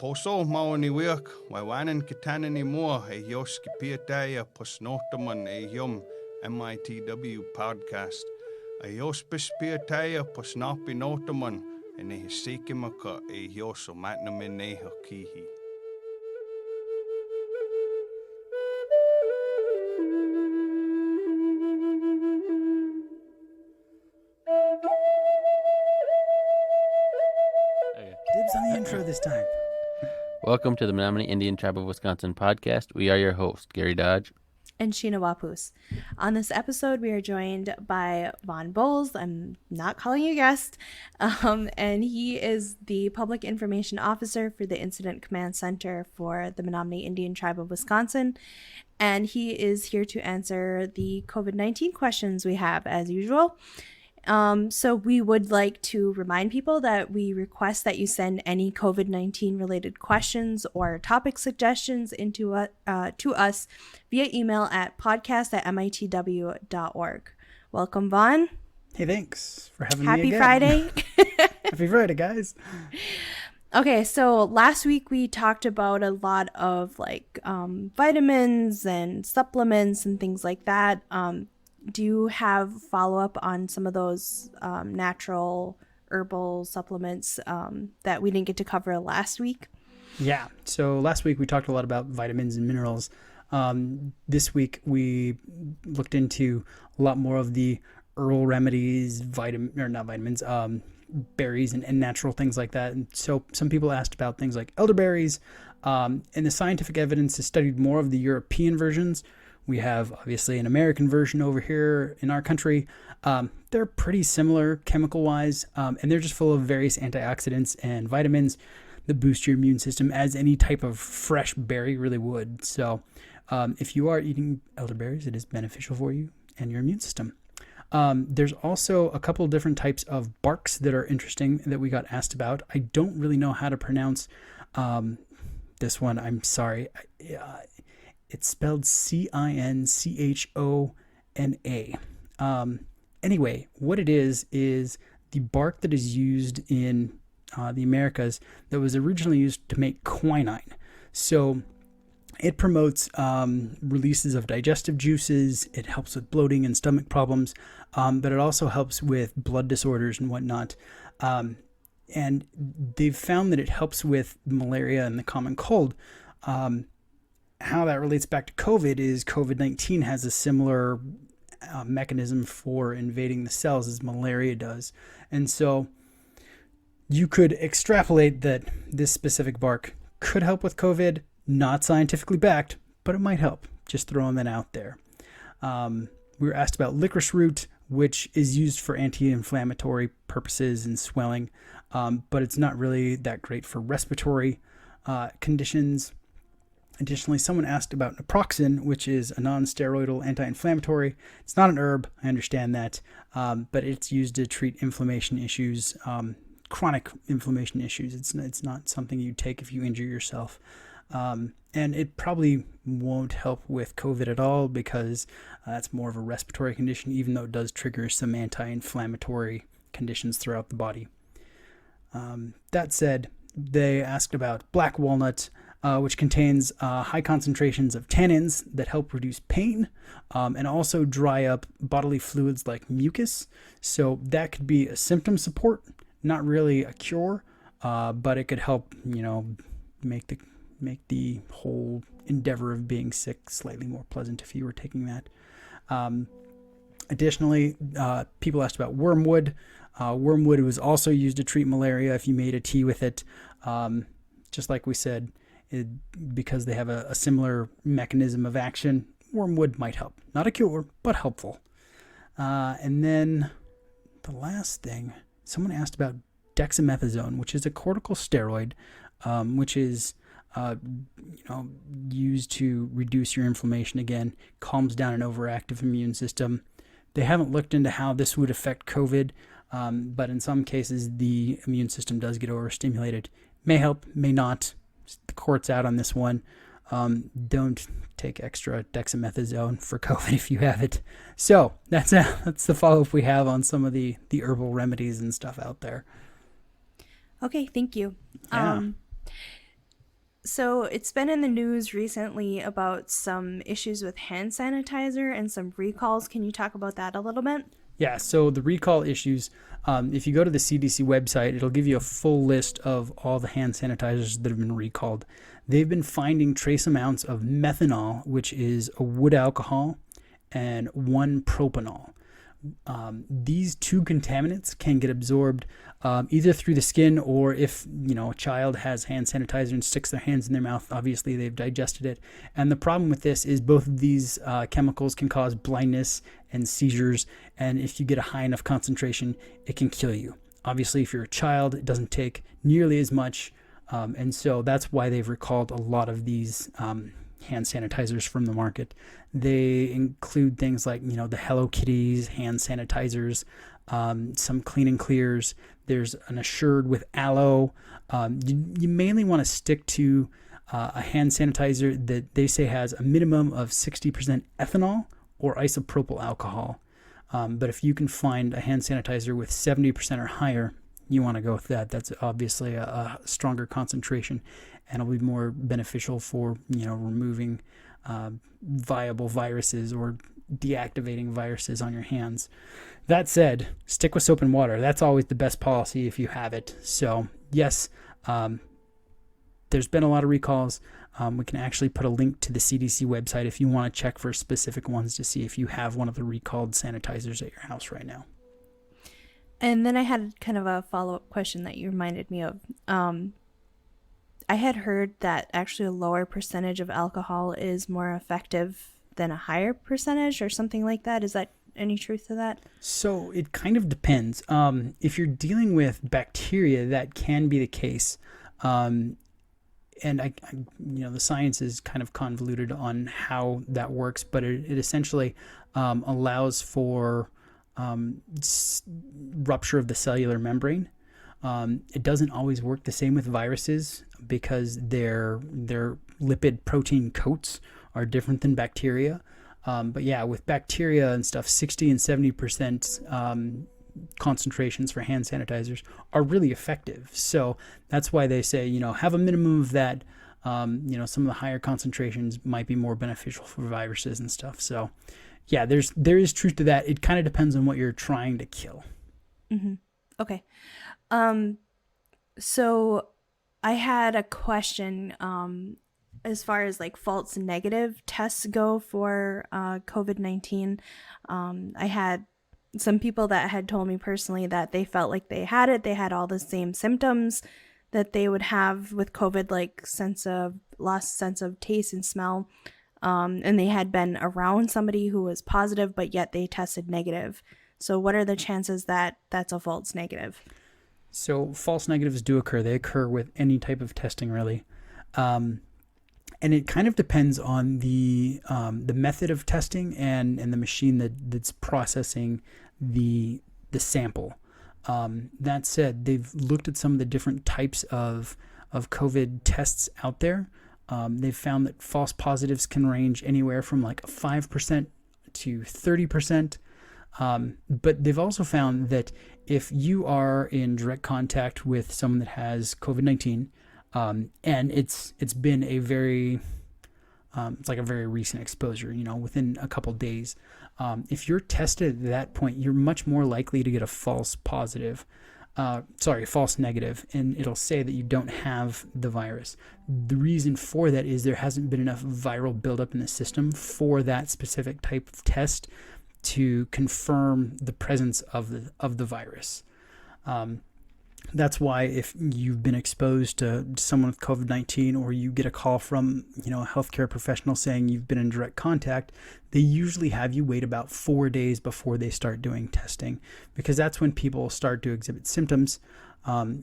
Poso maoni wiak, waiwanan kitanan ni mua e yoski piataya posnotaman e yum MITW Podcast. A yospis piataya posnapi notaman and e hisikimaka e yoso matnamin e hakihi. Dibs on the intro this time. Welcome to the Menominee Indian Tribe of Wisconsin podcast. We are your hosts, Gary Dodge and Sheena Wapus. On this episode, we are joined by Vaughn Bowles. I'm not calling you guest. And he is the Public Information Officer for the Incident Command Center for the Menominee Indian Tribe of Wisconsin. And he is here to answer the COVID-19 questions we have, as usual. So we would like to remind people that we request that you send any COVID-19 related questions or topic suggestions to us via email at podcast@mitw.org. Welcome, Vaughn. Hey, thanks for having Happy me again. Friday. Happy Friday, guys. Okay, so last week we talked about a lot of vitamins and supplements and things like that. Do you have follow-up on some of those natural herbal supplements that we didn't get to cover last week? Yeah, so last week we talked a lot about vitamins and minerals. This week we looked into a lot more of the herbal remedies, berries and natural things like that. And so some people asked about things like elderberries, and the scientific evidence has studied more of the European versions. We have, obviously, an American version over here in our country. They're pretty similar chemical-wise, and they're just full of various antioxidants and vitamins that boost your immune system, as any type of fresh berry really would. So if you are eating elderberries, it is beneficial for you and your immune system. There's also a couple different types of barks that are interesting that we got asked about. I don't really know how to pronounce this one. I'm sorry. It's spelled Cinchona. Anyway, what it is the bark that is used in the Americas that was originally used to make quinine. So it promotes releases of digestive juices. It helps with bloating and stomach problems, but it also helps with blood disorders and whatnot. And they've found that it helps with malaria and the common cold. How that relates back to COVID is COVID-19 has a similar mechanism for invading the cells as malaria does. And so you could extrapolate that this specific bark could help with COVID, not scientifically backed, but it might help. Just throwing that out there. We were asked about licorice root, which is used for anti-inflammatory purposes and swelling, but it's not really that great for respiratory conditions. Additionally, someone asked about naproxen, which is a non-steroidal anti-inflammatory. It's not an herb, I understand that, but it's used to treat inflammation issues, chronic inflammation issues. It's not something you take if you injure yourself. And it probably won't help with COVID at all because that's more of a respiratory condition, even though it does trigger some anti-inflammatory conditions throughout the body. That said, they asked about black walnut, which contains high concentrations of tannins that help reduce pain and also dry up bodily fluids like mucus. So that could be a symptom support, not really a cure, but it could help, make the whole endeavor of being sick slightly more pleasant if you were taking that. Additionally, people asked about wormwood. Wormwood was also used to treat malaria if you made a tea with it. Just like we said, because they have a similar mechanism of action, wormwood might help. Not a cure, but helpful. And then the last thing, someone asked about dexamethasone, which is a corticosteroid, which is used to reduce your inflammation again, calms down an overactive immune system. They haven't looked into how this would affect COVID, but in some cases the immune system does get overstimulated. May help, may not. The court's out on this one. Don't take extra dexamethasone for COVID if you have it. So that's the follow-up we have on some of the herbal remedies and stuff out there. Okay, thank you. Yeah. So it's been in the news recently about some issues with hand sanitizer and some recalls. Can you talk about that a little bit? Yeah, so the recall issues, if you go to the CDC website, it'll give you a full list of all the hand sanitizers that have been recalled. They've been finding trace amounts of methanol, which is a wood alcohol, and 1-propanol. These two contaminants can get absorbed either through the skin, or if a child has hand sanitizer and sticks their hands in their mouth, obviously they've digested it. And the problem with this is both of these chemicals can cause blindness and seizures, and if you get a high enough concentration, it can kill you. Obviously, if you're a child, it doesn't take nearly as much, and so that's why they've recalled a lot of these hand sanitizers from the market. They include things like, the Hello Kitties hand sanitizers, some Clean and Clears. There's an Assured with aloe. You mainly want to stick to a hand sanitizer that they say has a minimum of 60% ethanol or isopropyl alcohol. But if you can find a hand sanitizer with 70% or higher, you want to go with that. That's obviously a stronger concentration, and it'll be more beneficial for removing viable viruses or deactivating viruses on your hands. That said, stick with soap and water. That's always the best policy if you have it. So yes, there's been a lot of recalls. We can actually put a link to the CDC website if you want to check for specific ones to see if you have one of the recalled sanitizers at your house right now. And then I had kind of a follow-up question that you reminded me of. I had heard that actually a lower percentage of alcohol is more effective than a higher percentage or something like that. Is that any truth to that? So it kind of depends. If you're dealing with bacteria, that can be the case. And the science is kind of convoluted on how that works, but it essentially allows for rupture of the cellular membrane. It doesn't always work the same with viruses because their lipid protein coats are different than bacteria. But yeah, with bacteria and stuff, 60 and 70% concentrations for hand sanitizers are really effective. So that's why they say, have a minimum of that. Some of the higher concentrations might be more beneficial for viruses and stuff. So yeah, there is truth to that. It kind of depends on what you're trying to kill. Mm-hmm. Okay. So I had a question, as far as like false negative tests go for, COVID-19. I had some people that had told me personally that they felt like they had it. They had all the same symptoms that they would have with COVID, like lost sense of taste and smell. And they had been around somebody who was positive, but yet they tested negative. So what are the chances that that's a false negative? So false negatives do occur. They occur with any type of testing, really. And it kind of depends on the method of testing and the machine that's processing the sample. That said, they've looked at some of the different types of COVID tests out there. They've found that false positives can range anywhere from like 5% to 30%. But they've also found that if you are in direct contact with someone that has COVID-19, and it's been a very, it's like a very recent exposure, within a couple days, if you're tested at that point, you're much more likely to get a false negative, and it'll say that you don't have the virus. The reason for that is there hasn't been enough viral buildup in the system for that specific type of test to confirm the presence of the virus. That's why if you've been exposed to someone with COVID-19, or you get a call from a healthcare professional saying you've been in direct contact, they usually have you wait about 4 days before they start doing testing, because that's when people start to exhibit symptoms,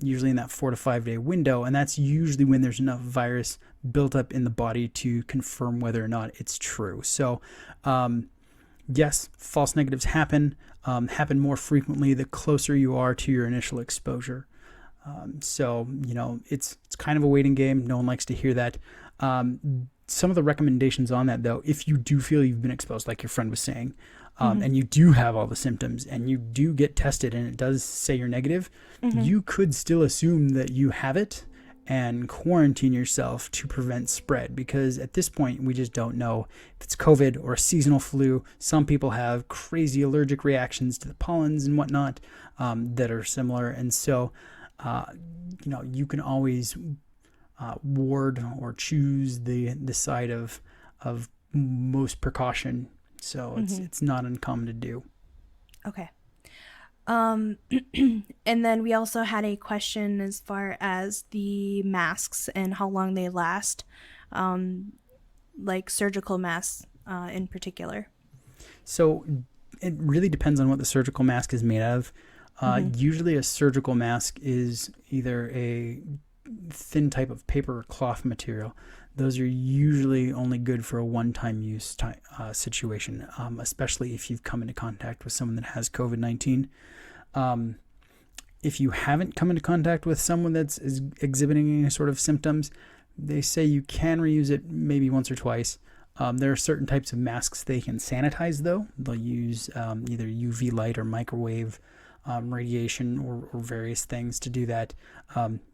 usually in that 4 to 5 day window, and that's usually when there's enough virus built up in the body to confirm whether or not it's true. So yes, false negatives happen more frequently the closer you are to your initial exposure. So it's kind of a waiting game. No one likes to hear that. Some of the recommendations on that, though, if you do feel you've been exposed, like your friend was saying, and you do have all the symptoms, and you do get tested and it does say you're negative, you could still assume that you have it and quarantine yourself to prevent spread, because at this point we just don't know if it's COVID or a seasonal flu. Some people have crazy allergic reactions to the pollens and whatnot that are similar, and so you can always ward or choose the side of most precaution. So it's not uncommon to do. Okay. And then we also had a question as far as the masks and how long they last, like surgical masks in particular. So it really depends on what the surgical mask is made of. Usually a surgical mask is either a thin type of paper or cloth material. Those are usually only good for a one-time use situation, especially if you've come into contact with someone that has COVID-19. If you haven't come into contact with someone that's exhibiting any sort of symptoms, they say you can reuse it maybe once or twice. There are certain types of masks they can sanitize, though. They'll use either UV light or microwave radiation or various things to do that.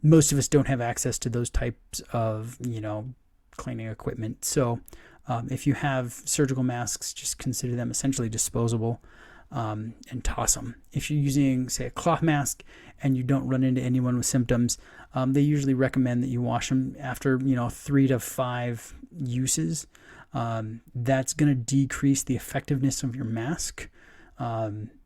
Most of us don't have access to those types of, cleaning equipment. So if you have surgical masks, just consider them essentially disposable and toss them. If you're using, say, a cloth mask and you don't run into anyone with symptoms, they usually recommend that you wash them after, 3 to 5 uses. That's going to decrease the effectiveness of your mask.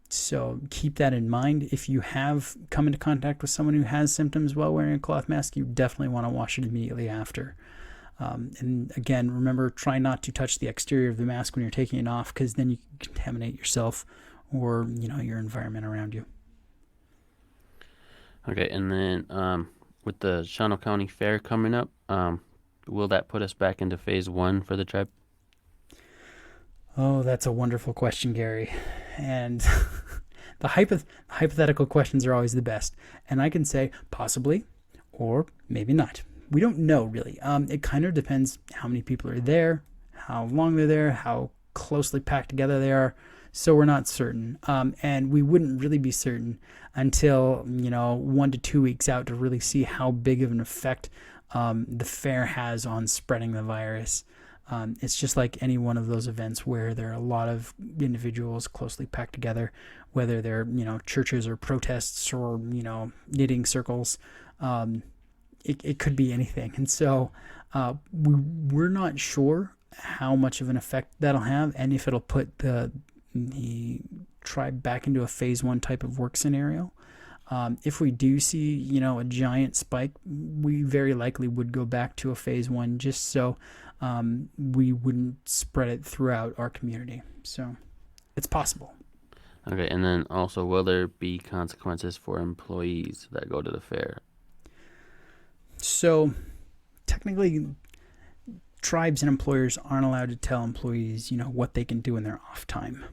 So keep that in mind. If you have come into contact with someone who has symptoms while wearing a cloth mask, you definitely want to wash it immediately after. And again, remember, try not to touch the exterior of the mask when you're taking it off, because then you can contaminate yourself or, your environment around you. Okay, and then with the Shawano County Fair coming up, will that put us back into phase 1 for the tribe? Oh, that's a wonderful question, Gary. And the hypothetical questions are always the best. And I can say possibly or maybe not. We don't know, really. It kind of depends how many people are there, how long they're there, how closely packed together they are. So we're not certain. And we wouldn't really be certain until, 1 to 2 weeks out to really see how big of an effect the fair has on spreading the virus. It's just like any one of those events where there are a lot of individuals closely packed together, whether they're, churches or protests or, knitting circles. It could be anything. And so we're not sure how much of an effect that'll have and if it'll put the tribe back into a phase 1 type of work scenario. If we do see, a giant spike, we very likely would go back to a phase 1 just so we wouldn't spread it throughout our community. So it's possible. Okay, and then also, will there be consequences for employees that go to the fair? So technically, tribes and employers aren't allowed to tell employees, what they can do in their off time.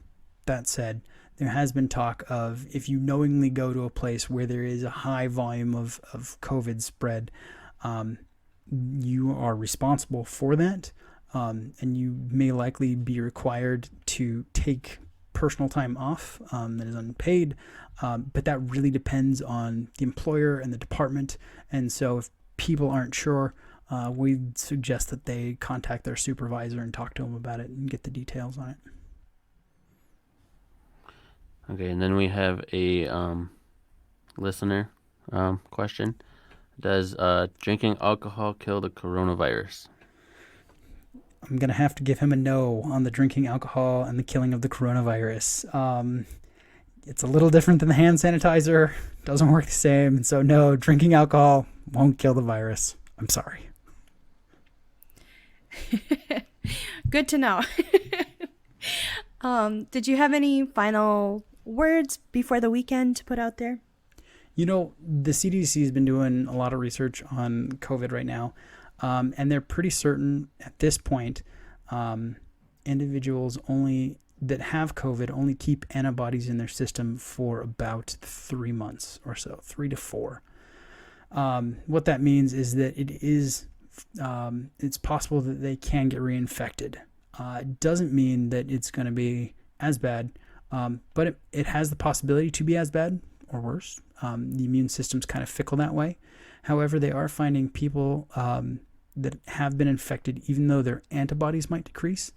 That said, there has been talk of if you knowingly go to a place where there is a high volume of COVID spread, you are responsible for that, and you may likely be required to take personal time off that is unpaid, but that really depends on the employer and the department. And so if people aren't sure, we'd suggest that they contact their supervisor and talk to them about it and get the details on it. Okay, and then we have a listener question. Does drinking alcohol kill the coronavirus? I'm going to have to give him a no on the drinking alcohol and the killing of the coronavirus. It's a little different than the hand sanitizer. Doesn't work the same. So no, drinking alcohol won't kill the virus. I'm sorry. Good to know. Did you have any final words before the weekend to put out there? The CDC has been doing a lot of research on COVID right now, and they're pretty certain at this point individuals that have COVID only keep antibodies in their system for about 3 months or so, 3 to 4. What that means is that it's possible that they can get reinfected. It doesn't mean that it's going to be as bad, but it has the possibility to be as bad or worse. The immune system's kind of fickle that way. However, they are finding people that have been infected, even though their antibodies might decrease,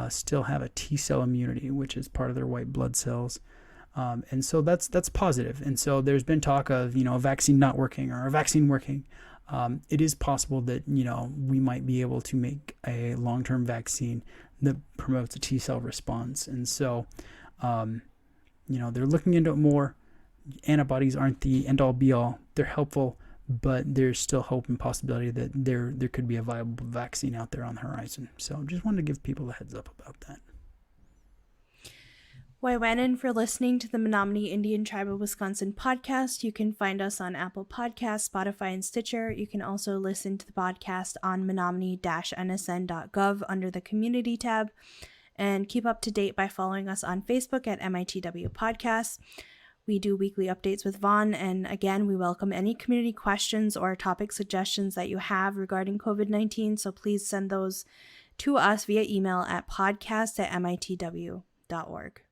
still have a T cell immunity, which is part of their white blood cells. And so that's positive. And so there's been talk of, a vaccine not working or a vaccine working. It is possible that, we might be able to make a long-term vaccine that promotes a T cell response. And so, they're looking into it more. Antibodies aren't the end-all be-all. They're helpful, but there's still hope and possibility that there could be a viable vaccine out there on the horizon. So just wanted to give people a heads up about that. Waiwanan for listening to the Menominee Indian Tribe of Wisconsin podcast. You can find us on Apple Podcasts, Spotify, and Stitcher. You can also listen to the podcast on menominee-nsn.gov under the Community tab. And keep up to date by following us on Facebook at MITW Podcast. We do weekly updates with Vaughn, and again, we welcome any community questions or topic suggestions that you have regarding COVID-19, so please send those to us via email at podcast@mitw.org.